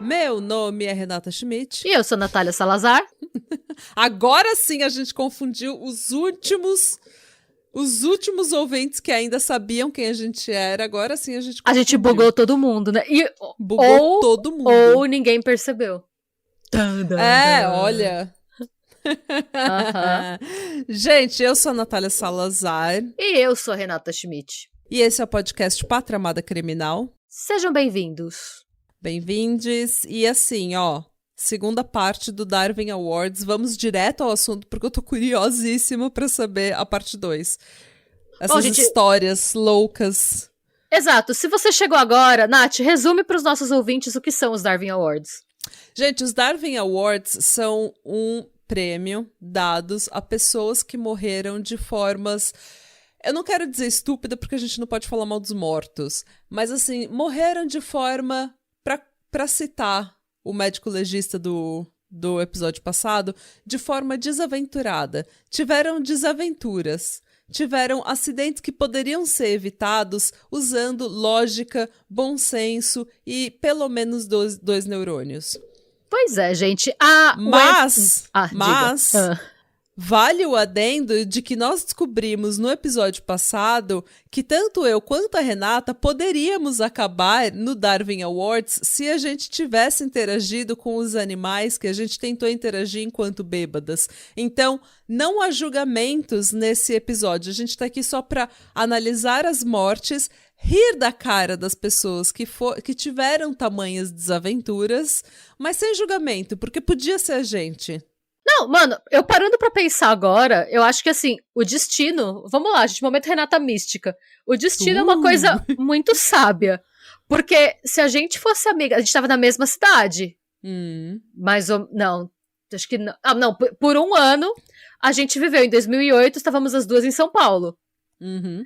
Meu nome é Renata Schmidt. E eu sou Natália Salazar. Agora sim a gente confundiu os últimos ouvintes que ainda sabiam quem a gente era. Agora sim a gente confundiu. A gente bugou todo mundo, né? Bugou todo mundo. Ou ninguém percebeu. Olha. Gente, eu sou a Natália Salazar. E eu sou a Renata Schmidt. E esse é o podcast Pátria Amada Criminal. Sejam bem-vindos. Bem-vindes. E assim, segunda parte do Darwin Awards. Vamos direto ao assunto, porque eu tô curiosíssima pra saber a parte 2. Essas histórias loucas. Exato. Se você chegou agora, Nath, resume pros nossos ouvintes o que são os Darwin Awards. Gente, os Darwin Awards são um prêmio dados a pessoas que morreram de formas... Eu não quero dizer estúpida, porque a gente não pode falar mal dos mortos. Mas assim, morreram de forma... Pra citar o médico legista do episódio passado, de forma desaventurada. Tiveram desaventuras. Tiveram acidentes que poderiam ser evitados usando lógica, bom senso e pelo menos dois neurônios. Pois é, gente. Mas vale o adendo de que nós descobrimos no episódio passado que tanto eu quanto a Renata poderíamos acabar no Darwin Awards se a gente tivesse interagido com os animais que a gente tentou interagir enquanto bêbadas. Então, não há julgamentos nesse episódio. A gente tá aqui só para analisar as mortes, rir da cara das pessoas que tiveram tamanhas desaventuras, mas sem julgamento, porque podia ser a gente. Não, mano, eu parando pra pensar agora, eu acho que assim, o destino... Vamos lá, gente, momento Renata Mística. O destino é uma coisa muito sábia. Porque se a gente fosse amiga... A gente tava na mesma cidade. Mas, não, acho que não. Não, por um ano, a gente viveu em 2008, estávamos as duas em São Paulo.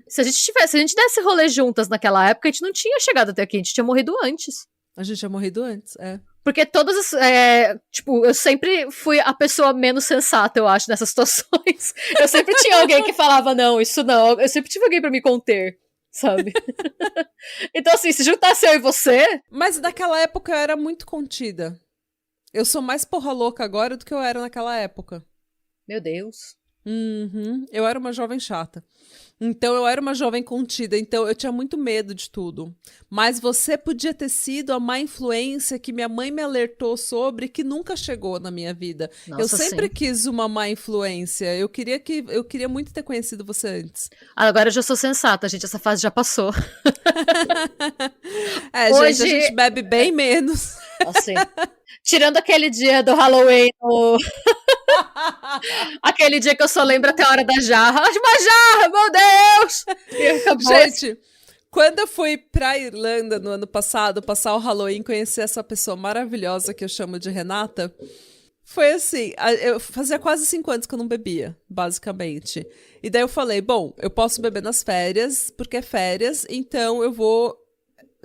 Se a gente desse rolê juntas naquela época, a gente não tinha chegado até aqui, a gente tinha morrido antes. A gente tinha morrido antes, Porque todas as... eu sempre fui a pessoa menos sensata, eu acho, nessas situações. Eu sempre tinha alguém que falava, não, isso não. Eu sempre tive alguém pra me conter, sabe? Então, assim, se juntasse eu e você... Mas naquela época eu era muito contida. Eu sou mais porra louca agora do que eu era naquela época. Meu Deus. Eu era uma jovem chata. Então eu era uma jovem contida, então eu tinha muito medo de tudo. Mas você podia ter sido a má influência que minha mãe me alertou sobre, que nunca chegou na minha vida. Nossa, eu sempre sim. quis uma má influência. Eu queria muito ter conhecido você antes. Agora eu já sou sensata, gente, essa fase já passou. Hoje... gente, a gente bebe bem menos. Assim, tirando aquele dia do Halloween, aquele dia que eu só lembro até a hora da jarra. Uma jarra, meu Deus! Gente, quando eu fui pra Irlanda no ano passado, passar o Halloween, conhecer essa pessoa maravilhosa que eu chamo de Renata, foi assim, eu fazia quase 5 anos que eu não bebia, basicamente. E daí eu falei, bom, eu posso beber nas férias, porque é férias, então eu vou...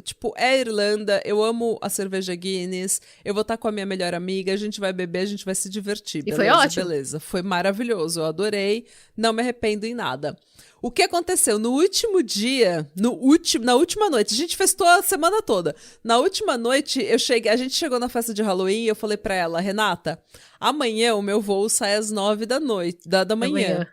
Tipo, é Irlanda, eu amo a cerveja Guinness, eu vou estar com a minha melhor amiga, a gente vai beber, a gente vai se divertir. Beleza, e foi ótimo. Beleza, foi maravilhoso, eu adorei, não me arrependo em nada. O que aconteceu? No último dia, na última noite, a gente festou a semana toda. Na última noite, a gente chegou na festa de Halloween e eu falei pra ela, Renata, amanhã o meu voo sai às 9 da manhã.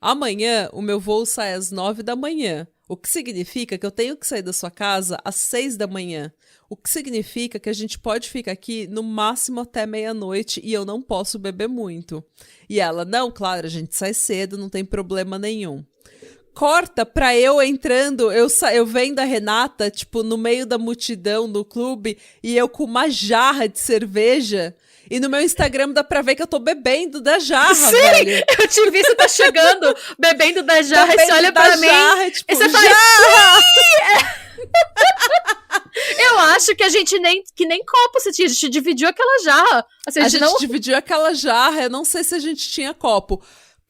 Amanhã o meu voo sai às 9 da manhã. O que significa que eu tenho que sair da sua casa às 6 da manhã. O que significa que a gente pode ficar aqui no máximo até meia-noite e eu não posso beber muito. E ela, não, claro, a gente sai cedo, não tem problema nenhum. Corta pra eu entrando, eu vendo a Renata, tipo, no meio da multidão no clube, e eu com uma jarra de cerveja... E no meu Instagram dá pra ver que eu tô bebendo da jarra, sim, velho. Eu te vi, você tá chegando, bebendo da jarra, e você olha pra mim, tipo, e você faz... Eu acho que a gente nem copo você tinha, a gente dividiu aquela jarra. Assim, a gente dividiu aquela jarra, eu não sei se a gente tinha copo.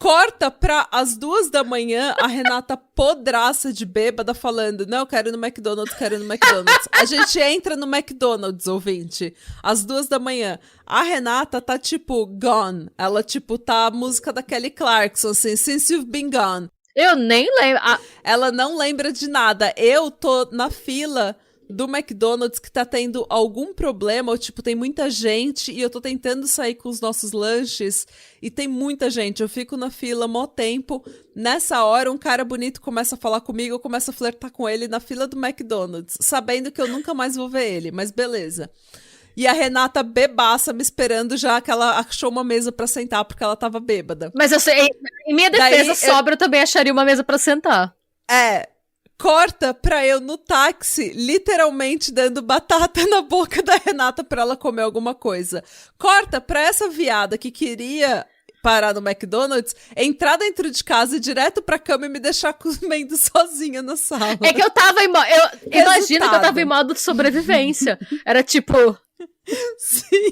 Corta pra as 2 da manhã, a Renata podraça de bêbada falando, não, eu quero ir no McDonald's, quero ir no McDonald's. A gente entra no McDonald's, ouvinte, às 2 da manhã. A Renata tá, tipo, gone. Ela, tipo, tá a música da Kelly Clarkson, assim, Since You've Been Gone. Eu nem lembro. Ela não lembra de nada. Eu tô na fila do McDonald's que tá tendo algum problema, ou tipo, tem muita gente e eu tô tentando sair com os nossos lanches e tem muita gente. Eu fico na fila mó tempo. Nessa hora, um cara bonito começa a falar comigo, eu começo a flertar com ele na fila do McDonald's, sabendo que eu nunca mais vou ver ele, mas beleza. E a Renata bebaça me esperando já que ela achou uma mesa pra sentar porque ela tava bêbada. Mas eu sei, em minha defesa, sobra eu também acharia uma mesa pra sentar. Corta pra eu no táxi, literalmente dando batata na boca da Renata pra ela comer alguma coisa. Corta pra essa viada que queria parar no McDonald's, entrar dentro de casa e direto pra cama e me deixar comendo sozinha na sala. É que eu tava em modo... Imagina que eu tava em modo de sobrevivência. Era tipo... Sim.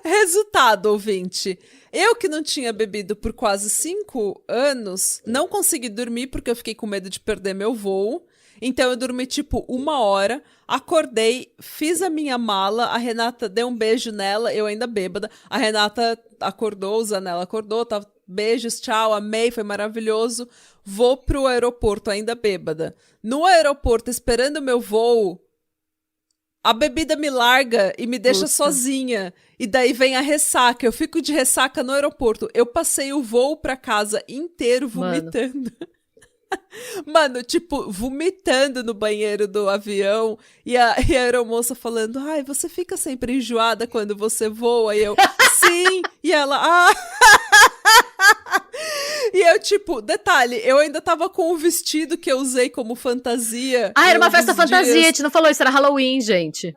Resultado, ouvinte. Eu que não tinha bebido por quase 5 anos, não consegui dormir porque eu fiquei com medo de perder meu voo. Então eu dormi tipo 1 hora, acordei, fiz a minha mala, a Renata deu um beijo nela, eu ainda bêbada. A Renata acordou, o Zanella acordou, tava, beijos, tchau, amei, foi maravilhoso. Vou pro aeroporto ainda bêbada. No aeroporto, esperando o meu voo, a bebida me larga e me deixa sozinha. E daí vem a ressaca. Eu fico de ressaca no aeroporto. Eu passei o voo pra casa inteiro vomitando. Mano, tipo, vomitando no banheiro do avião. E a aeromoça falando, ai, você fica sempre enjoada quando você voa? E eu, sim. E ela, E eu, tipo, detalhe, eu ainda tava com o vestido que eu usei como fantasia. Era uma festa fantasia, a gente não falou isso, era Halloween, gente.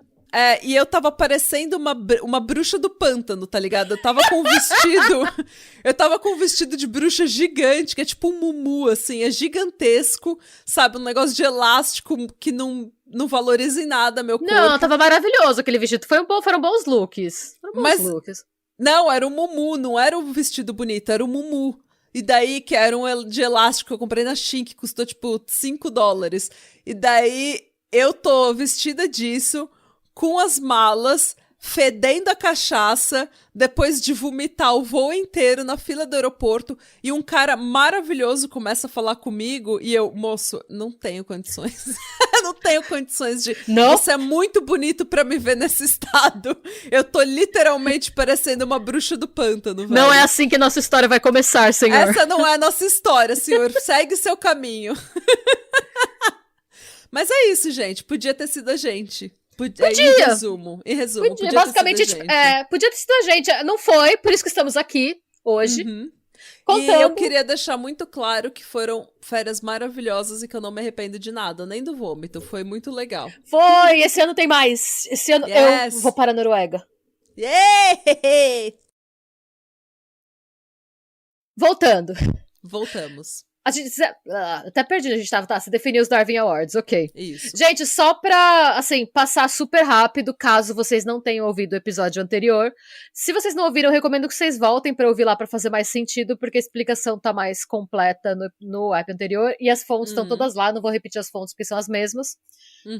E eu tava parecendo uma bruxa do pântano, tá ligado? Eu tava com um vestido... eu tava com um vestido de bruxa gigante, que é tipo um mumu, assim, é gigantesco, sabe? Um negócio de elástico que não valoriza em nada meu corpo. Não, tava maravilhoso aquele vestido, foram bons looks. Looks. Não, era um mumu, não era um vestido bonito, era um mumu. E daí, que era um de elástico que eu comprei na Shein, que custou, tipo, $5. E daí, eu tô vestida disso, com as malas, fedendo a cachaça, depois de vomitar o voo inteiro na fila do aeroporto, e um cara maravilhoso começa a falar comigo, e eu, moço, não tenho condições. Não tenho condições de... Não? Você é muito bonito pra me ver nesse estado. Eu tô literalmente parecendo uma bruxa do pântano, velho. Não é assim que nossa história vai começar, senhor. Essa não é a nossa história, senhor. Segue seu caminho. Mas é isso, gente. Podia ter sido a gente. Podia. Em resumo, podia basicamente, ter sido a gente. Podia ter sido a gente. Não foi, por isso que estamos aqui hoje. Contando. E eu queria deixar muito claro que foram férias maravilhosas e que eu não me arrependo de nada, nem do vômito. Foi muito legal. Foi! Esse ano tem mais. Esse ano eu vou para a Noruega. Yeah! Voltamos. A gente, até perdi, a gente tava, você definiu os Darwin Awards, ok. Isso. Gente, só pra, assim, passar super rápido, caso vocês não tenham ouvido o episódio anterior. Se vocês não ouviram, eu recomendo que vocês voltem pra ouvir lá pra fazer mais sentido, porque a explicação tá mais completa no app anterior, e as fontes estão todas lá, não vou repetir as fontes porque são as mesmas.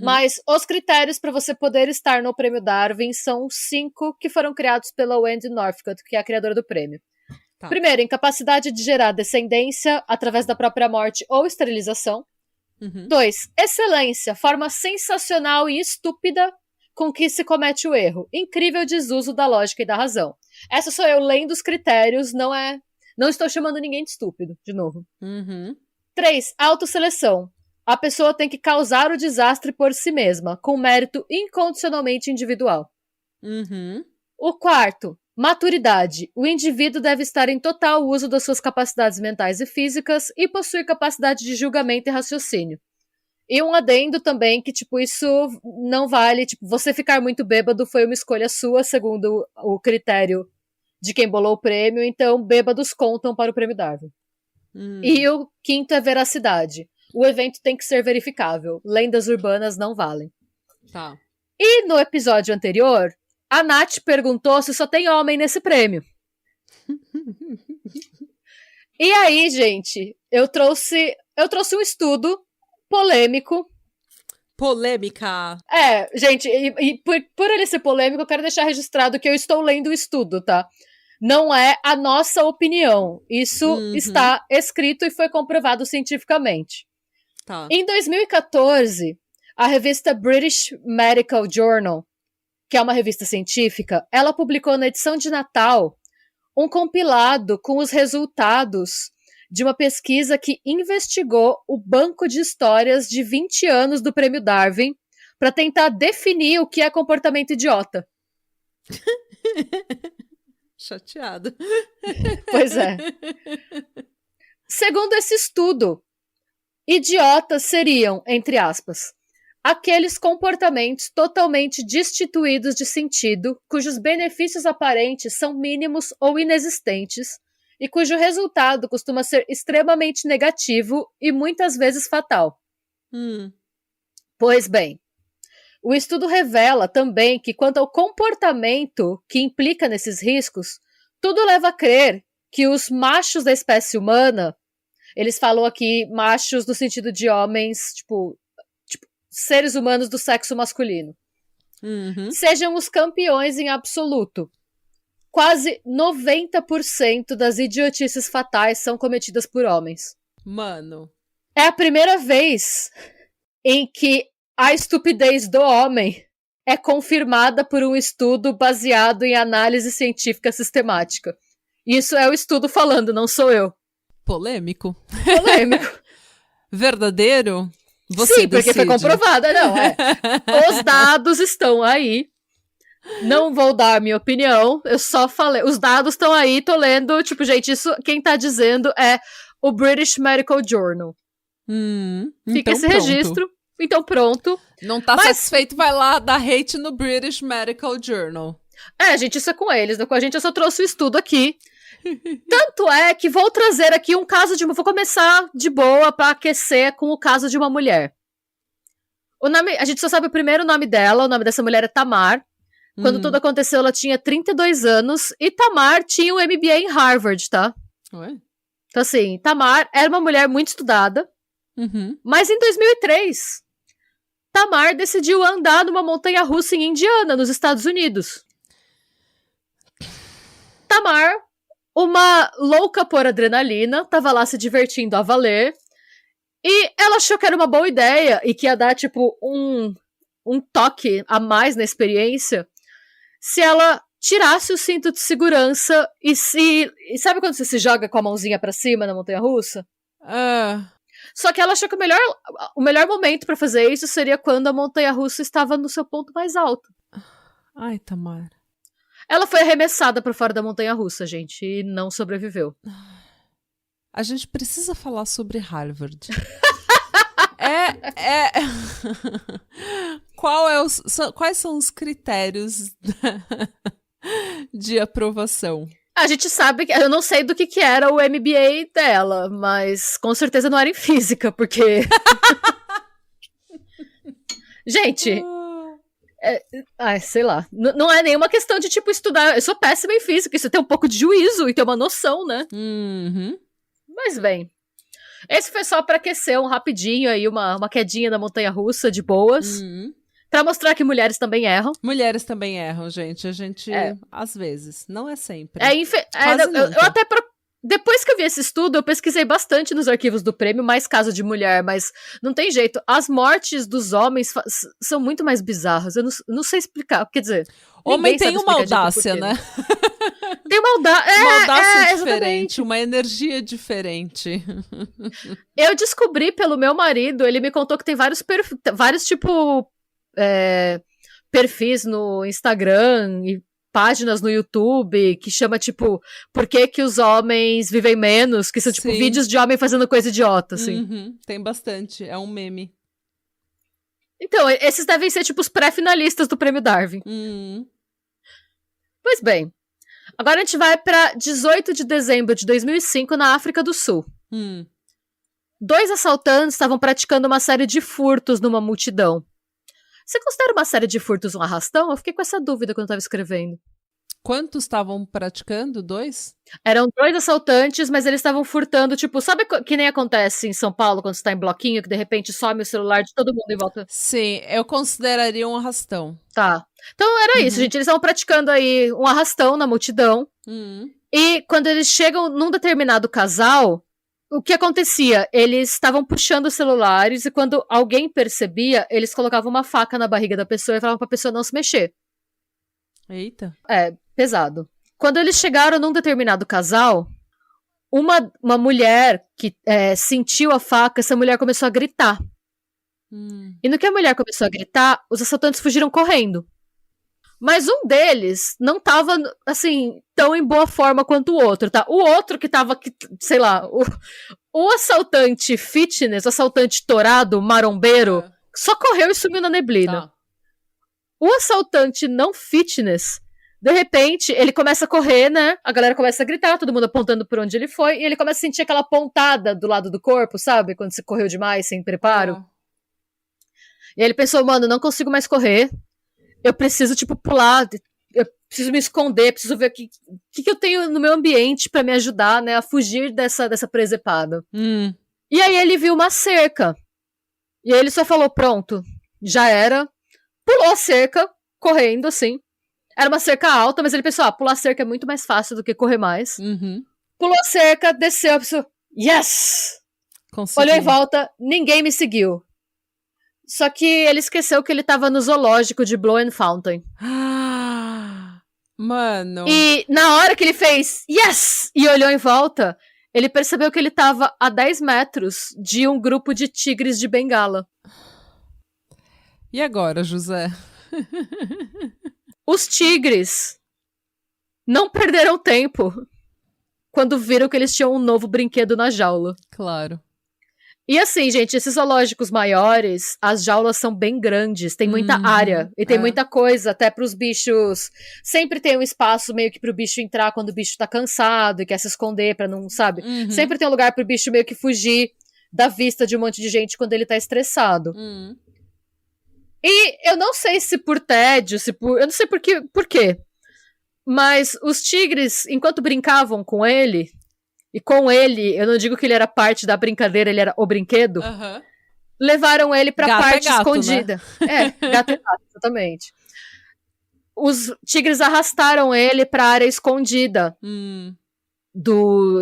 Mas os critérios pra você poder estar no Prêmio Darwin são 5 que foram criados pela Wendy Northcutt, que é a criadora do prêmio. Tá. Primeiro, incapacidade de gerar descendência através da própria morte ou esterilização. 2, excelência, forma sensacional e estúpida com que se comete o erro. Incrível desuso da lógica e da razão. Essa sou eu lendo os critérios, não estou chamando ninguém de estúpido, de novo. 3, autoseleção. A pessoa tem que causar o desastre por si mesma, com mérito incondicionalmente individual. O quarto, maturidade. O indivíduo deve estar em total uso das suas capacidades mentais e físicas e possuir capacidade de julgamento e raciocínio. E um adendo também que, tipo, isso não vale, tipo, você ficar muito bêbado foi uma escolha sua, segundo o critério de quem bolou o prêmio, então bêbados contam para o Prêmio Darwin. E o quinto é veracidade. O evento tem que ser verificável. Lendas urbanas não valem. Tá. E no episódio anterior, a Nath perguntou se só tem homem nesse prêmio. E aí, gente, eu trouxe um estudo polêmico. Polêmica. Gente, e por ele ser polêmico, eu quero deixar registrado que eu estou lendo o estudo, tá? Não é a nossa opinião. Isso está escrito e foi comprovado cientificamente. Tá. Em 2014, a revista British Medical Journal, que é uma revista científica, ela publicou na edição de Natal um compilado com os resultados de uma pesquisa que investigou o banco de histórias de 20 anos do Prêmio Darwin para tentar definir o que é comportamento idiota. Chateada. Pois é. Segundo esse estudo, idiotas seriam, entre aspas, aqueles comportamentos totalmente destituídos de sentido, cujos benefícios aparentes são mínimos ou inexistentes, e cujo resultado costuma ser extremamente negativo e muitas vezes fatal. Pois bem, o estudo revela também que quanto ao comportamento que implica nesses riscos, tudo leva a crer que os machos da espécie humana, eles falam aqui machos no sentido de homens, tipo seres humanos do sexo masculino, sejam os campeões em absoluto. Quase 90% das idiotices fatais são cometidas por homens. Mano. É a primeira vez em que a estupidez do homem é confirmada por um estudo baseado em análise científica sistemática. Isso é o estudo falando, não sou eu. Polêmico. Sim, Verdadeiro? porque decide. foi comprovada, não. Os dados estão aí. Não vou dar minha opinião, eu só falei. Os dados estão aí, tô lendo. Tipo, gente, isso quem tá dizendo é o British Medical Journal. Fica então esse pronto. registro. Então pronto. Não tá satisfeito, vai lá dar hate no British Medical Journal. Gente, isso é com eles, não com a gente. Eu só trouxe o estudo aqui. Tanto é que vou trazer aqui um caso de... Vou começar de boa pra aquecer com o caso de uma mulher. A gente só sabe o primeiro nome dela. O nome dessa mulher é Tamar. Quando tudo aconteceu, ela tinha 32 anos. E Tamar tinha um MBA em Harvard, tá? Ué? Então, assim, Tamar era uma mulher muito estudada. Mas em 2003, Tamar decidiu andar numa montanha-russa em Indiana, nos Estados Unidos. Tamar, uma louca por adrenalina, tava lá se divertindo a valer. E ela achou que era uma boa ideia e que ia dar, tipo, um toque a mais na experiência se ela tirasse o cinto de segurança e sabe quando você se joga com a mãozinha pra cima na montanha-russa? Só que ela achou que o melhor momento pra fazer isso seria quando a montanha-russa estava no seu ponto mais alto. Ai, Tamar. Ela foi arremessada pra fora da montanha-russa, gente, e não sobreviveu. A gente precisa falar sobre Harvard. Quais são os critérios de aprovação? A gente sabe que... Eu não sei do que era o MBA dela, mas com certeza não era em física, porque... Gente... sei lá. Não é nenhuma questão de, tipo, estudar... Eu sou péssima em física, isso é ter um pouco de juízo e ter uma noção, né? Mas, bem... Esse foi só pra aquecer rapidinho aí, uma quedinha na montanha-russa, de boas. Pra mostrar que mulheres também erram. Mulheres também erram, gente. A gente, às vezes, não é sempre. Eu até... Depois que eu vi esse estudo, eu pesquisei bastante nos arquivos do prêmio, mais caso de mulher, mas não tem jeito. As mortes dos homens são muito mais bizarras. Eu não sei explicar. Quer dizer... Homem tem uma audácia, né? Tem uma audácia. Uma audácia diferente, exatamente. uma energia diferente. Eu descobri pelo meu marido, ele me contou que tem vários tipo, perfis no Instagram e páginas no YouTube que chama, tipo, por que os homens vivem menos, que são, tipo, vídeos de homem fazendo coisa idiota, assim. Tem bastante, é um meme. Então, esses devem ser, tipo, os pré-finalistas do Prêmio Darwin. Pois bem, agora a gente vai pra 18 de dezembro de 2005, na África do Sul. 2 assaltantes estavam praticando uma série de furtos numa multidão. Você considera uma série de furtos um arrastão? Eu fiquei com essa dúvida quando eu tava escrevendo. Quantos estavam praticando? 2? Eram 2 assaltantes, mas eles estavam furtando, tipo, sabe que nem acontece em São Paulo, quando você tá em bloquinho, que de repente some o celular de todo mundo em volta? Sim, eu consideraria um arrastão. Tá. Então era isso, gente. Eles estavam praticando aí um arrastão na multidão. E quando eles chegam num determinado casal, o que acontecia? Eles estavam puxando os celulares e quando alguém percebia, eles colocavam uma faca na barriga da pessoa e falavam pra pessoa não se mexer. Eita. É, pesado. Quando eles chegaram num determinado casal, uma mulher que sentiu a faca, essa mulher começou a gritar. E no que a mulher começou a gritar, os assaltantes fugiram correndo. Mas um deles não tava, assim, tão em boa forma quanto o outro, tá? O outro que tava, sei lá, o assaltante fitness, o assaltante torado, marombeiro, só correu e sumiu na neblina. Tá. O assaltante não fitness, de repente, ele começa a correr, né? A galera começa a gritar, todo mundo apontando por onde ele foi, e ele começa a sentir aquela pontada do lado do corpo, sabe? Quando você correu demais, sem preparo. E aí ele pensou, mano, não consigo mais correr. Eu preciso, tipo, pular, eu preciso me esconder, preciso ver o que eu tenho no meu ambiente pra me ajudar, né, a fugir dessa presepada. E aí ele viu uma cerca. E aí ele só falou, pronto, já era. Pulou a cerca, correndo, assim. Era uma cerca alta, mas ele pensou, pular a cerca é muito mais fácil do que correr mais. Pulou a cerca, desceu, pensou, yes! Consegui. Olhou em volta, ninguém me seguiu. Só que ele esqueceu que ele tava no zoológico de Blow and Fountain. Mano. E na hora que ele fez yes! E olhou em volta, ele percebeu que ele tava a 10 metros de um grupo de tigres de Bengala. E agora, José? Os tigres não perderam tempo quando viram que eles tinham um novo brinquedo na jaula. Claro. E assim, gente, esses zoológicos maiores, as jaulas são bem grandes, tem muita área, e tem muita coisa até pros bichos. Sempre tem um espaço meio que pro bicho entrar quando o bicho tá cansado e quer se esconder pra não, sabe? Sempre tem um lugar pro bicho meio que fugir da vista de um monte de gente quando ele tá estressado. E eu não sei se por tédio, eu não sei por quê, mas os tigres, enquanto brincavam com ele, e com ele, eu não digo que ele era parte da brincadeira, ele era o brinquedo, levaram ele pra parte escondida. Né? Gato e gato, exatamente. Os tigres arrastaram ele pra área escondida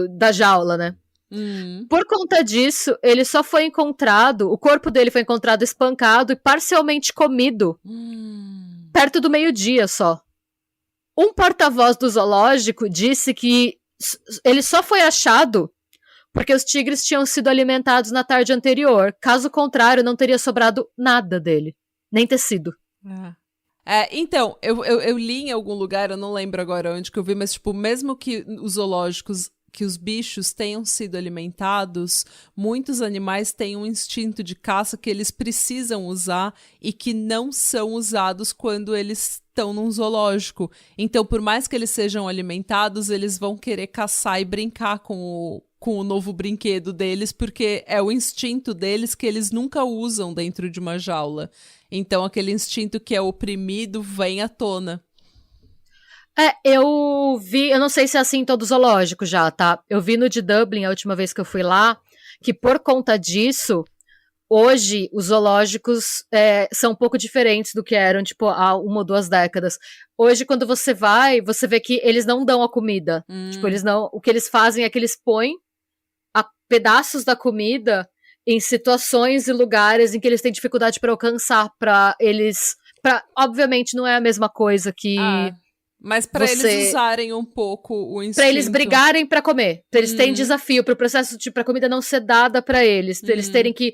da jaula, né? Por conta disso, ele só foi encontrado, o corpo dele foi encontrado espancado e parcialmente comido perto do meio-dia só. Um porta-voz do zoológico disse que ele só foi achado porque os tigres tinham sido alimentados na tarde anterior. Caso contrário, não teria sobrado nada dele. Nem tecido. Então, eu li em algum lugar, eu não lembro agora onde que eu vi, mas tipo, mesmo que os zoológicos, que os bichos tenham sido alimentados, muitos animais têm um instinto de caça que eles precisam usar e que não são usados quando eles estão num zoológico. Então, por mais que eles sejam alimentados, eles vão querer caçar e brincar com o novo brinquedo deles, porque é o instinto deles que eles nunca usam dentro de uma jaula. Então, aquele instinto que é oprimido vem à tona. Eu vi, eu não sei se é assim em todo zoológico já, tá? Eu vi no de Dublin, a última vez que eu fui lá, que por conta disso, hoje os zoológicos são um pouco diferentes do que eram, tipo, há 1 ou 2 décadas. Hoje, quando você vai, você vê que eles não dão a comida. Tipo, o que eles fazem é que eles põem pedaços da comida em situações e lugares em que eles têm dificuldade para alcançar, obviamente não é a mesma coisa que... Mas pra eles usarem um pouco o instinto. Pra eles brigarem pra comer. Pra eles terem desafio, pro processo pra comida não ser dada pra eles. Pra eles terem que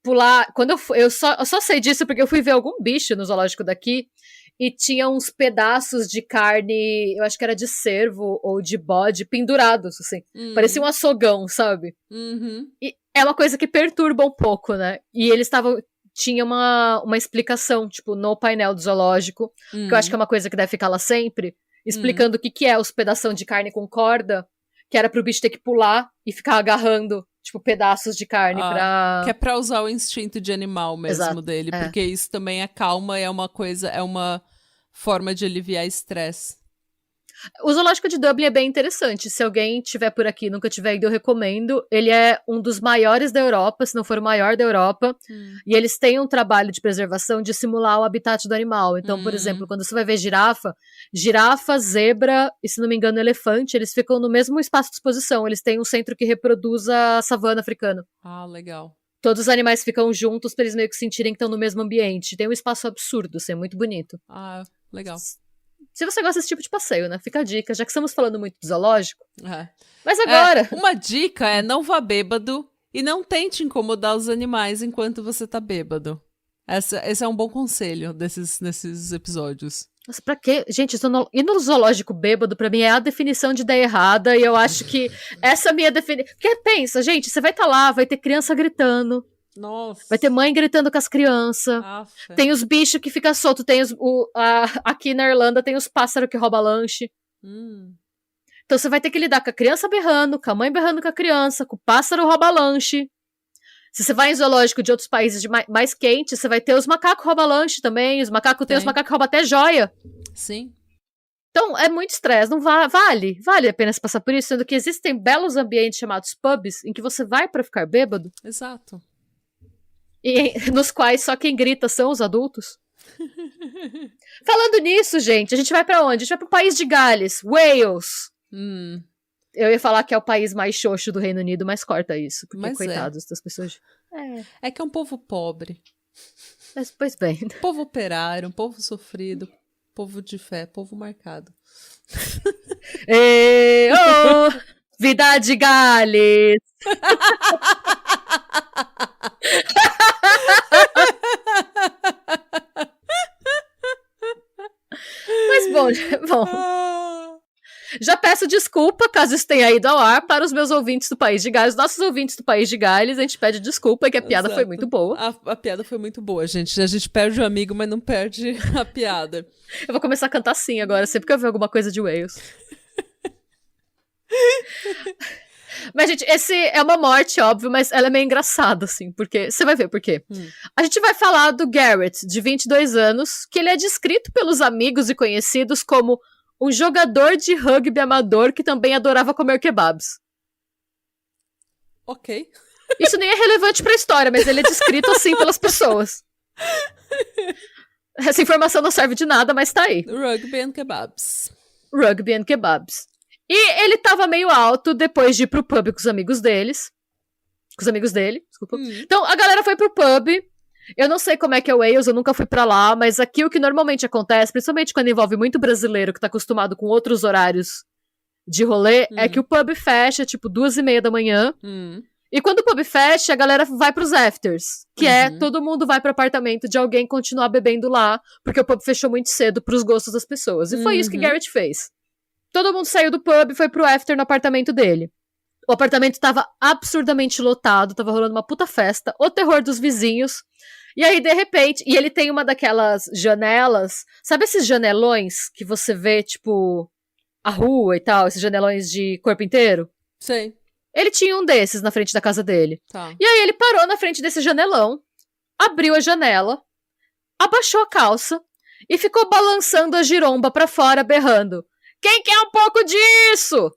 pular. Quando eu só sei disso porque eu fui ver algum bicho no zoológico daqui e tinha uns pedaços de carne, eu acho que era de cervo ou de bode, pendurados, assim. Parecia um açouguão, sabe? E é uma coisa que perturba um pouco, né? E eles tinha uma explicação, tipo, no painel do zoológico, que eu acho que é uma coisa que deve ficar lá sempre, explicando o que é os pedação de carne com corda, que era pro bicho ter que pular e ficar agarrando, tipo, pedaços de carne pra... Que é pra usar o instinto de animal mesmo dele, porque isso também acalma, é uma forma de aliviar estresse. O Zoológico de Dublin é bem interessante. Se alguém tiver por aqui e nunca tiver ido, eu recomendo. Ele é um dos maiores da Europa, se não for o maior da Europa. E eles têm um trabalho de preservação de simular o habitat do animal. Então, por exemplo, quando você vai ver girafa, zebra e, se não me engano, elefante, eles ficam no mesmo espaço de exposição. Eles têm um centro que reproduz a savana africana. Ah, legal. Todos os animais ficam juntos pra eles meio que sentirem que estão no mesmo ambiente. Tem um espaço absurdo, assim, é muito bonito. Ah, legal. Se você gosta desse tipo de passeio, né? Fica a dica, já que estamos falando muito do zoológico. É. Mas agora... Uma dica é não vá bêbado e não tente incomodar os animais enquanto você tá bêbado. Esse é um bom conselho nesses episódios. Nossa, pra quê? Gente, ir no zoológico bêbado, pra mim, é a definição de ideia errada. E eu acho que essa é a minha definição... Porque pensa, gente, você vai estar lá, vai ter criança gritando. Nossa. Vai ter mãe gritando com as crianças. Tem os bichos que ficam soltos. Tem aqui na Irlanda tem os pássaros que roubam lanche. Então você vai ter que lidar com a criança berrando, com a mãe berrando com a criança, com o pássaro rouba lanche. Se você vai em zoológico de outros países mais quentes, você vai ter os macacos rouba lanche também. Os macacos tem os macacos que roubam até joia. Sim. Então é muito estresse. Não vale a pena se passar por isso, sendo que existem belos ambientes chamados pubs em que você vai pra ficar bêbado. Exato. E nos quais só quem grita são os adultos. Falando nisso, gente, a gente vai pra onde? A gente vai pro país de Gales, Wales. Eu ia falar que é o país mais xoxo do Reino Unido, mas corta isso, porque mas coitados das pessoas. É que é um povo pobre. Mas, pois bem. Povo operário, um povo sofrido, povo de fé, povo marcado. Vida de Gales! Mas bom. Já peço desculpa, caso isso tenha ido ao ar, para os meus ouvintes do País de Gales. Nossos ouvintes do País de Gales, a gente pede desculpa, que a piada foi muito boa. A piada foi muito boa, gente. A gente perde o amigo, mas não perde a piada. Eu vou começar a cantar assim agora, sempre que eu ver alguma coisa de Wales. Mas, gente, esse é uma morte, óbvio, mas ela é meio engraçada, assim, porque... Você vai ver por quê. A gente vai falar do Garrett, de 22 anos, que ele é descrito pelos amigos e conhecidos como um jogador de rugby amador que também adorava comer kebabs. Ok. Isso nem é relevante pra história, mas ele é descrito assim pelas pessoas. Essa informação não serve de nada, mas tá aí. Rugby and kebabs. Rugby and kebabs. E ele tava meio alto depois de ir pro pub com os amigos deles. Com os amigos dele, desculpa. Então, a galera foi pro pub. Eu não sei como é que é o Wales, eu nunca fui pra lá, mas aqui o que normalmente acontece, principalmente quando envolve muito brasileiro que tá acostumado com outros horários de rolê, é que o pub fecha, tipo, 2:30 da manhã. E quando o pub fecha, a galera vai pros afters, que é todo mundo vai pro apartamento de alguém continuar bebendo lá, porque o pub fechou muito cedo pros gostos das pessoas. E foi isso que Garrett fez. Todo mundo saiu do pub e foi pro after no apartamento dele. O apartamento tava absurdamente lotado, tava rolando uma puta festa, o terror dos vizinhos. E aí, de repente, e ele tem uma daquelas janelas, sabe esses janelões que você vê, tipo, a rua e tal, esses janelões de corpo inteiro? Sei. Ele tinha um desses na frente da casa dele. Tá. E aí ele parou na frente desse janelão, abriu a janela, abaixou a calça e ficou balançando a giromba pra fora, berrando: "Quem quer um pouco disso?"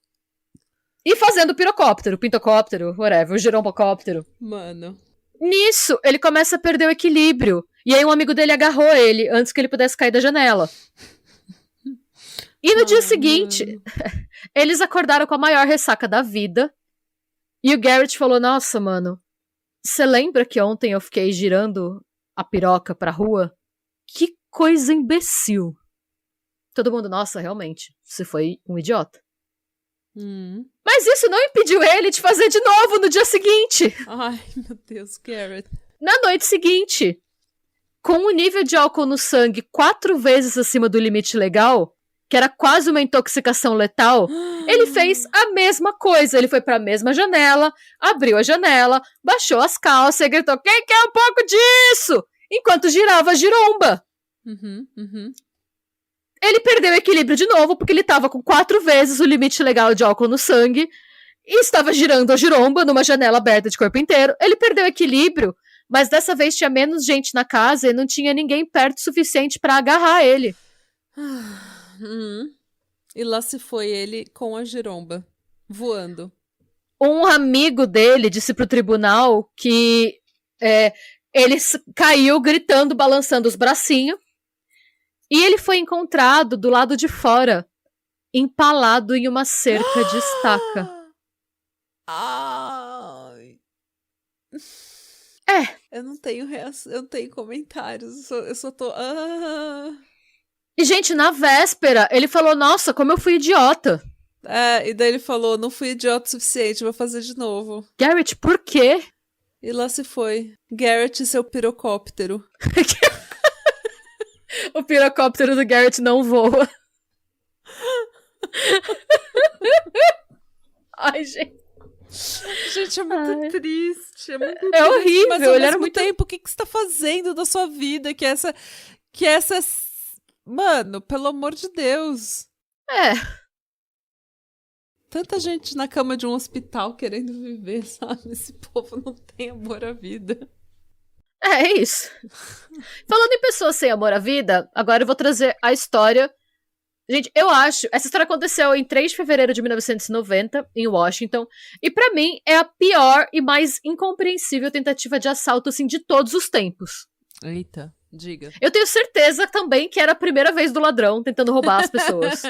E fazendo pirocóptero, pintocóptero, whatever, o girombocóptero. Mano. Nisso, ele começa a perder o equilíbrio. E aí um amigo dele agarrou ele antes que ele pudesse cair da janela. E no dia seguinte, eles acordaram com a maior ressaca da vida. E o Garrett falou: "Nossa, mano, você lembra que ontem eu fiquei girando a piroca pra rua? Que coisa imbecil." Todo mundo: "Nossa, realmente, você foi um idiota." Mas isso não impediu ele de fazer de novo no dia seguinte. Ai, meu Deus, Garrett. Na noite seguinte, com um nível de álcool no sangue 4 vezes acima do limite legal, que era quase uma intoxicação letal, ele fez a mesma coisa. Ele foi pra mesma janela, abriu a janela, baixou as calças e gritou: "Quem quer um pouco disso?" Enquanto girava a giromba. Ele perdeu o equilíbrio de novo, porque ele tava com 4 vezes o limite legal de álcool no sangue e estava girando a giromba numa janela aberta de corpo inteiro. Ele perdeu o equilíbrio, mas dessa vez tinha menos gente na casa e não tinha ninguém perto o suficiente pra agarrar ele. E lá se foi ele com a giromba, voando. Um amigo dele disse pro tribunal que ele caiu gritando, balançando os bracinhos, e ele foi encontrado do lado de fora, empalado em uma cerca de estaca. Ai. Eu não tenho reação, eu não tenho comentários, eu só tô... E, gente, na véspera, ele falou, nossa, como eu fui idiota. E daí ele falou, não fui idiota o suficiente, vou fazer de novo. Garrett, por quê? E lá se foi. Garrett e seu pirocóptero. O pirocóptero do Garrett não voa. Ai, gente. Gente, é muito triste. É muito triste, horrível. Mas ao mesmo tempo, o que você tá fazendo da sua vida? Que essa... Mano, pelo amor de Deus. Tanta gente na cama de um hospital querendo viver, sabe? Esse povo não tem amor à vida. É isso. Falando em pessoas sem amor à vida, agora eu vou trazer a história. Gente, eu acho... Essa história aconteceu em 3 de fevereiro de 1990, em Washington. E pra mim, é a pior e mais incompreensível tentativa de assalto, assim, de todos os tempos. Eita, diga. Eu tenho certeza também que era a primeira vez do ladrão tentando roubar as pessoas.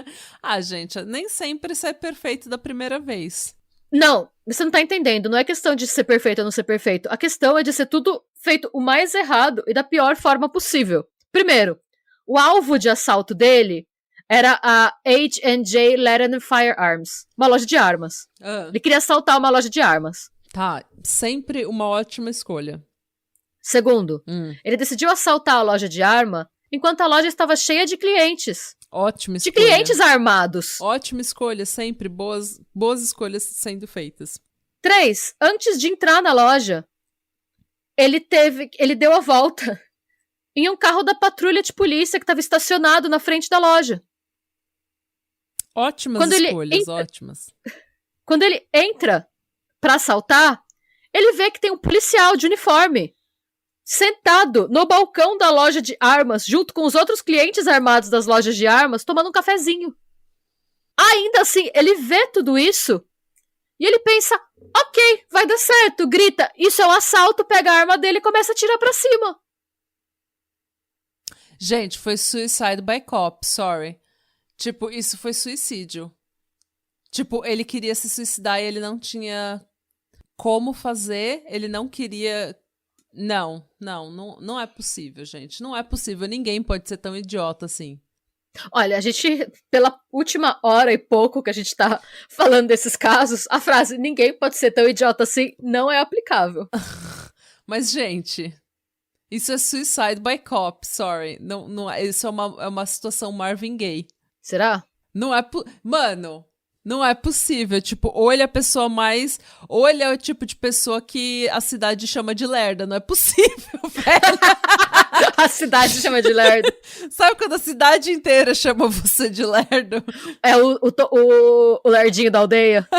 Gente, nem sempre isso é perfeito da primeira vez. Não, você não tá entendendo. Não é questão de ser perfeito ou não ser perfeito. A questão é de ser tudo feito o mais errado e da pior forma possível. Primeiro, o alvo de assalto dele era a H&J Letten Firearms, uma loja de armas. Ele queria assaltar uma loja de armas. Tá, sempre uma ótima escolha. Segundo, ele decidiu assaltar a loja de arma enquanto a loja estava cheia de clientes. Ótima escolha. De clientes armados. Ótima escolha, sempre. Boas escolhas sendo feitas. 3, antes de entrar na loja, ele deu a volta em um carro da patrulha de polícia que estava estacionado na frente da loja. Ótimas escolhas, ótimas. Quando ele entra pra assaltar, ele vê que tem um policial de uniforme sentado no balcão da loja de armas, junto com os outros clientes armados das lojas de armas, tomando um cafezinho. Ainda assim, ele vê tudo isso e ele pensa, ok, vai dar certo, grita, isso é um assalto, pega a arma dele e começa a atirar pra cima. Gente, foi suicide by cop, sorry. Tipo, isso foi suicídio. Tipo, ele queria se suicidar e ele não tinha como fazer, ele não queria... Não é possível, gente. Não é possível, ninguém pode ser tão idiota assim. Olha, a gente, pela última hora e pouco que a gente tá falando desses casos, a frase ninguém pode ser tão idiota assim não é aplicável. Mas, gente, isso é suicide by cop, sorry. Não, isso é uma situação Marvin Gaye. Será? Não é... Mano, não é possível. Tipo, ou ele é a pessoa mais... Ou ele é o tipo de pessoa que a cidade chama de lerda. Não é possível, velho. A cidade chama de lerdo. Sabe quando a cidade inteira chama você de lerdo? É o lerdinho da aldeia.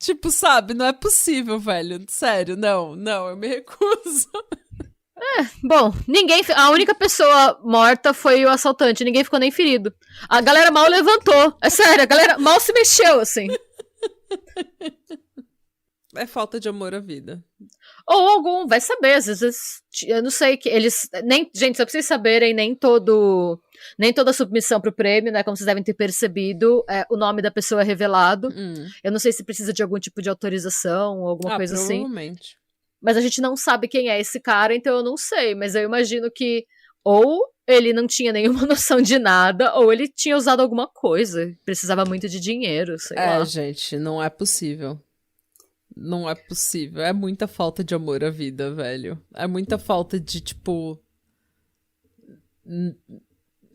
Tipo, sabe? Não é possível, velho. Sério, não, eu me recuso. Bom, a única pessoa morta foi o assaltante, ninguém ficou nem ferido. A galera mal levantou. É sério, a galera mal se mexeu, assim. É falta de amor à vida. Ou algum, vai saber, às vezes, eu não sei, que eles, gente, só pra vocês saberem, nem toda submissão pro prêmio, né, como vocês devem ter percebido, o nome da pessoa é revelado. Eu não sei se precisa de algum tipo de autorização ou alguma coisa assim. Provavelmente. Mas a gente não sabe quem é esse cara, então eu não sei. Mas eu imagino que ou ele não tinha nenhuma noção de nada, ou ele tinha usado alguma coisa. Precisava muito de dinheiro, sei lá. Gente, não é possível. Não é possível. É muita falta de amor à vida, velho. É muita falta de, tipo...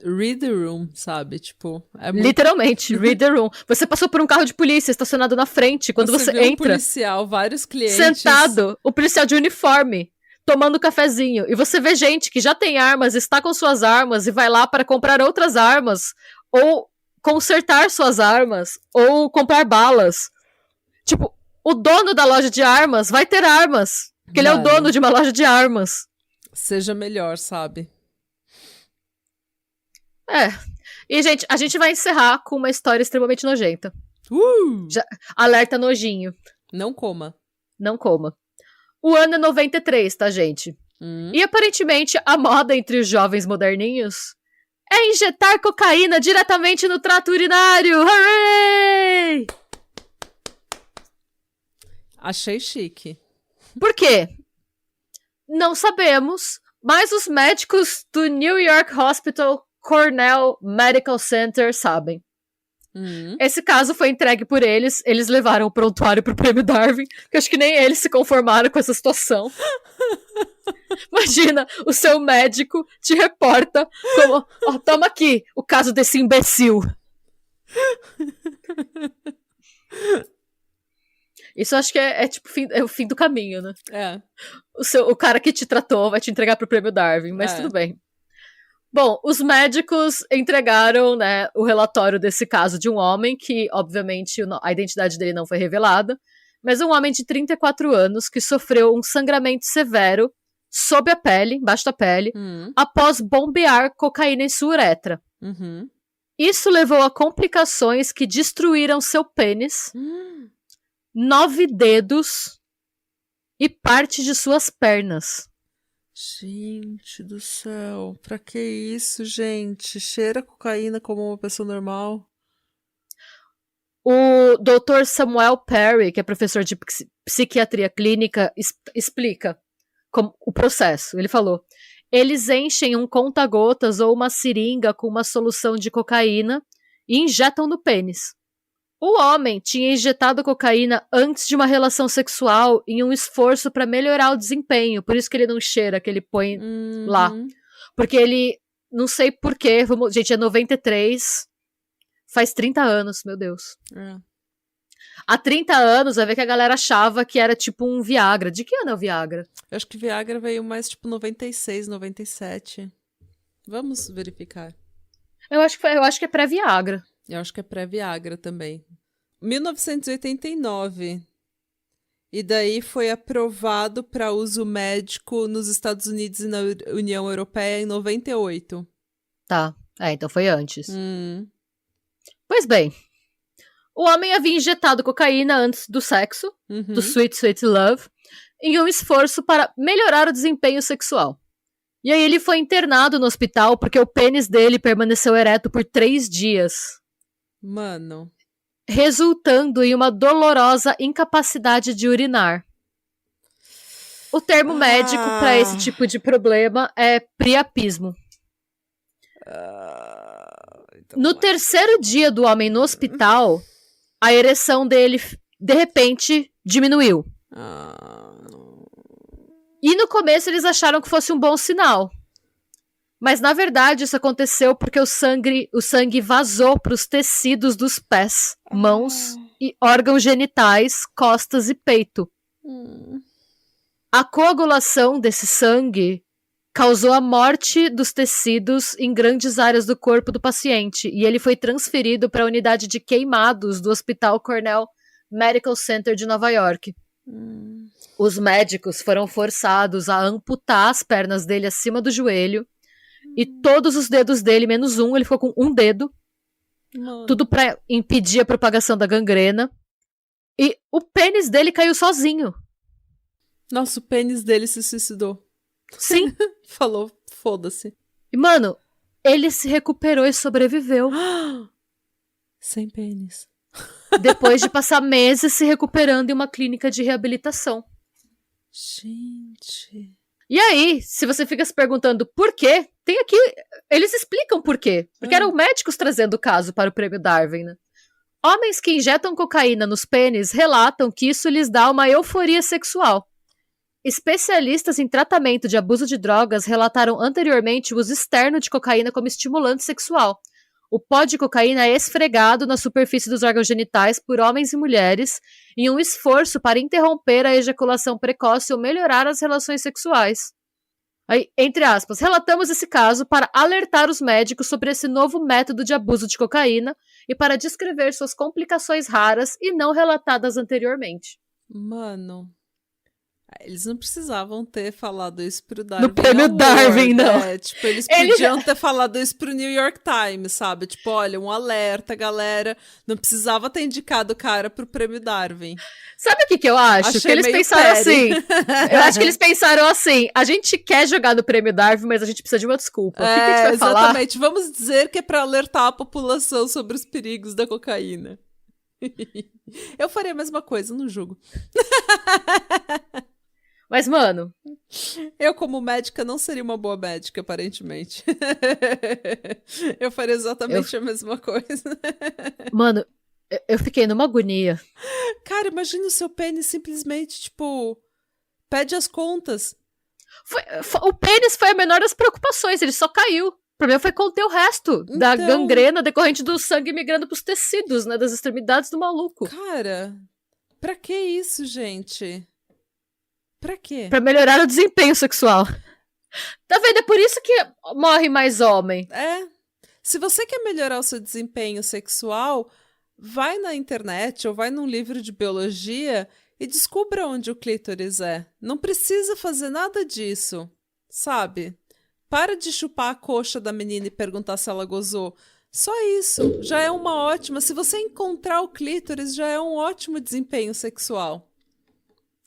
Read the room, sabe? Tipo, literalmente, read the room. Você passou por um carro de polícia estacionado na frente. Quando você entra... um policial, vários clientes... Sentado, o policial de uniforme, tomando cafezinho. E você vê gente que já tem armas, está com suas armas e vai lá para comprar outras armas. Ou consertar suas armas. Ou comprar balas. Tipo, o dono da loja de armas vai ter armas. Porque ele é o dono de uma loja de armas. Seja melhor, sabe? E, gente, a gente vai encerrar com uma história extremamente nojenta. Alerta nojinho. Não coma. Não coma. O ano é 93, tá, gente? E aparentemente a moda entre os jovens moderninhos é injetar cocaína diretamente no trato urinário. Hooray! Achei chique. Por quê? Não sabemos, mas os médicos do New York Hospital Cornell Medical Center sabem. Esse caso foi entregue por eles levaram o prontuário pro Prêmio Darwin, que acho que nem eles se conformaram com essa situação. Imagina, o seu médico te reporta como, toma aqui o caso desse imbecil. Isso acho que é tipo o fim do caminho, né? É. O cara que te tratou vai te entregar pro Prêmio Darwin, mas tudo bem. Bom, os médicos entregaram, né, o relatório desse caso de um homem que, obviamente, a identidade dele não foi revelada, mas um homem de 34 anos que sofreu um sangramento severo sob a pele, embaixo da pele, após bombear cocaína em sua uretra. Isso levou a complicações que destruíram seu pênis, 9 dedos e parte de suas pernas. Gente do céu, pra que isso, gente? Cheira cocaína como uma pessoa normal? O Dr. Samuel Perry, que é professor de psiquiatria clínica, explica o processo. Ele falou: eles enchem um conta-gotas ou uma seringa com uma solução de cocaína e injetam no pênis. O homem tinha injetado cocaína antes de uma relação sexual em um esforço para melhorar o desempenho. Por isso que ele não cheira, que ele põe lá. Porque ele, não sei porquê, gente, é 93, faz 30 anos, meu Deus. Há 30 anos, vai ver que a galera achava que era tipo um Viagra. De que ano é o Viagra? Eu acho que Viagra veio mais tipo 96, 97. Vamos verificar. Eu acho que é pré-Viagra. Eu acho que é pré-Viagra também. 1989. E daí foi aprovado para uso médico nos Estados Unidos e na União Europeia em 98. Tá. Então foi antes. Pois bem, o homem havia injetado cocaína antes do sexo, do Sweet Sweet Love, em um esforço para melhorar o desempenho sexual. E aí ele foi internado no hospital porque o pênis dele permaneceu ereto por 3 dias. Mano. Resultando em uma dolorosa incapacidade de urinar. O termo médico para esse tipo de problema é priapismo. No terceiro dia do homem no hospital, a ereção dele, de repente, diminuiu. E no começo eles acharam que fosse um bom sinal. Mas, na verdade, isso aconteceu porque o sangue vazou para os tecidos dos pés, mãos e órgãos genitais, costas e peito. A coagulação desse sangue causou a morte dos tecidos em grandes áreas do corpo do paciente e ele foi transferido para a unidade de queimados do Hospital Cornell Medical Center de Nova York. Os médicos foram forçados a amputar as pernas dele acima do joelho e todos os dedos dele, menos um, ele ficou com um dedo. Tudo pra impedir a propagação da gangrena. E o pênis dele caiu sozinho. Nossa, o pênis dele se suicidou. Sim. Falou, foda-se. E, mano, ele se recuperou e sobreviveu. Sem pênis. Depois de passar meses se recuperando em uma clínica de reabilitação. Gente... E aí, se você fica se perguntando por quê, tem aqui... Eles explicam por quê. Porque eram médicos trazendo o caso para o Prêmio Darwin, né? Homens que injetam cocaína nos pênis relatam que isso lhes dá uma euforia sexual. Especialistas em tratamento de abuso de drogas relataram anteriormente o uso externo de cocaína como estimulante sexual. O pó de cocaína é esfregado na superfície dos órgãos genitais por homens e mulheres em um esforço para interromper a ejaculação precoce ou melhorar as relações sexuais. Aí, entre aspas, relatamos esse caso para alertar os médicos sobre esse novo método de abuso de cocaína e para descrever suas complicações raras e não relatadas anteriormente. Mano, Eles não precisavam ter falado isso pro Darwin No prêmio Award, Darwin, não. Tipo, eles podiam ter falado isso pro New York Times, sabe? Tipo, olha, um alerta, galera. Não precisava ter indicado o cara pro prêmio Darwin. Sabe o que eu acho? Achei Que eles meio pensaram petty. assim. Eu acho que eles pensaram assim: a gente quer jogar no prêmio Darwin, mas a gente precisa de uma desculpa. O que a gente vai falar? Exatamente. Vamos dizer que é pra alertar a população sobre os perigos da cocaína. Eu faria a mesma coisa, não julgo. Mas, mano, Eu, como médica, não seria uma boa médica, aparentemente. Eu faria exatamente a mesma coisa. mano, eu fiquei numa agonia. Cara, imagina o seu pênis simplesmente, tipo, pede as contas. O pênis foi a menor das preocupações, ele só caiu. O problema foi conter o resto da Então- gangrena decorrente do sangue migrando pros tecidos, né? Das extremidades do maluco. Cara, pra que isso, gente? Pra quê? Pra melhorar o desempenho sexual. Tá vendo? É por isso que morre mais homem. É. Se você quer melhorar o seu desempenho sexual, vai na internet ou vai num livro de biologia e descubra onde o clítoris é. Não precisa fazer nada disso, sabe? Para de chupar a coxa da menina e perguntar se ela gozou. Só isso, já é uma ótima. Se você encontrar o clítoris, já é um ótimo desempenho sexual.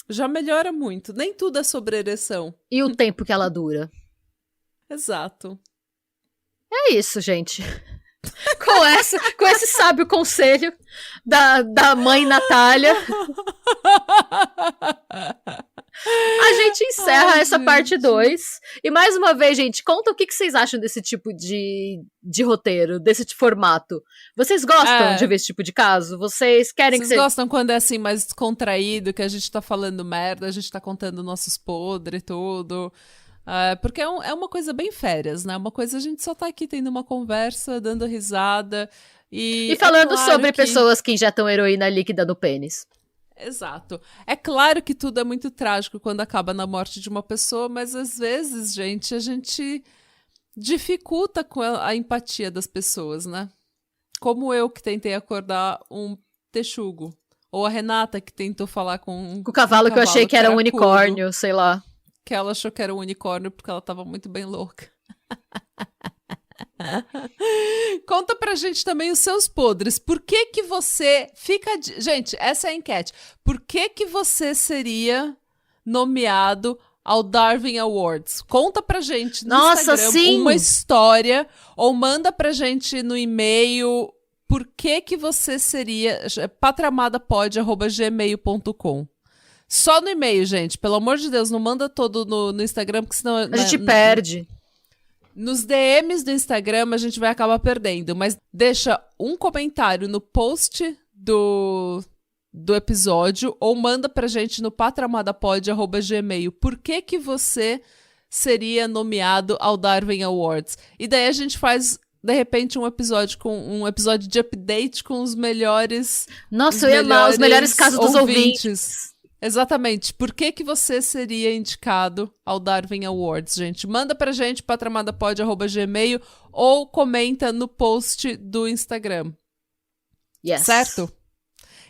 Já melhora muito. Nem tudo é sobre ereção. E o tempo que ela dura. Exato. É isso, gente. Com esse sábio conselho da mãe Natália, a gente encerra Ai, essa gente. parte 2. E mais uma vez, gente, conta o que vocês acham desse tipo de roteiro, desse formato. Vocês gostam de ver esse tipo de caso? Vocês querem Vocês que gostam quando é assim, mais descontraído, que a gente tá falando merda, a gente tá contando nossos podres e tudo. Porque é uma coisa bem férias, né? Uma coisa a gente só tá aqui tendo uma conversa, dando risada. E falando é claro sobre que... pessoas que injetam heroína líquida no pênis. Exato. É claro que tudo é muito trágico quando acaba na morte de uma pessoa, mas às vezes, gente, a gente dificulta com a empatia das pessoas, né? Como eu que tentei acordar um texugo. Ou a Renata que tentou falar com Com o cavalo que eu achei que era um caracudo, unicórnio, sei lá. que ela achou que era um unicórnio porque ela tava muito bem louca. Conta pra gente também os seus podres. Por que que você fica... Gente, essa é a enquete. Por que que você seria nomeado ao Darwin Awards? Conta pra gente no Nossa, Instagram sim! uma história ou manda pra gente no e-mail por que que você seria patramadapod@gmail.com. Só no e-mail, gente. Pelo amor de Deus, não manda todo no Instagram, porque senão... A gente perde. Nos DMs do Instagram a gente vai acabar perdendo, mas deixa um comentário no post do episódio ou manda pra gente no patramadapod@gmail. Por que que você seria nomeado ao Darwin Awards? E daí a gente faz, de repente, um episódio de update com os melhores... Nossa, eu ia amar os melhores casos dos ouvintes. Exatamente. Por que que você seria indicado ao Darwin Awards, gente? Manda pra gente, patramadapod@gmail ou comenta no post do Instagram. Yes. Certo?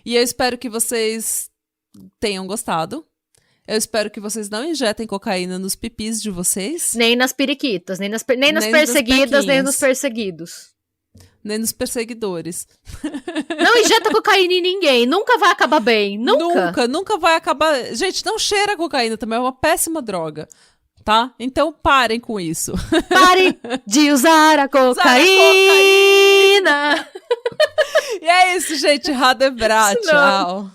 E eu espero que vocês tenham gostado. Eu espero que vocês não injetem cocaína nos pipis de vocês. Nem nas periquitas, nem nas Nem nas perseguidas, nem pequinhas. nos perseguidos. Nem nos perseguidores. Não injeta cocaína em ninguém, nunca vai acabar bem, nunca. Nunca vai acabar. Gente, não cheira a cocaína também, é uma péssima droga. Tá? Então parem com isso. Parem de usar a cocaína. E é isso, gente. Radebra. Isso não. Tchau.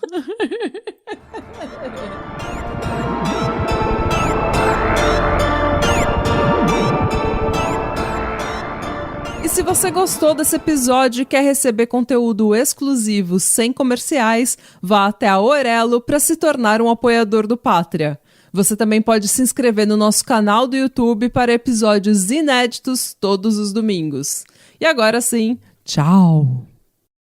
E se você gostou desse episódio e quer receber conteúdo exclusivo sem comerciais, vá até a Orelo para se tornar um apoiador do Pátria. Você também pode se inscrever no nosso canal do YouTube para episódios inéditos todos os domingos. E agora sim, tchau!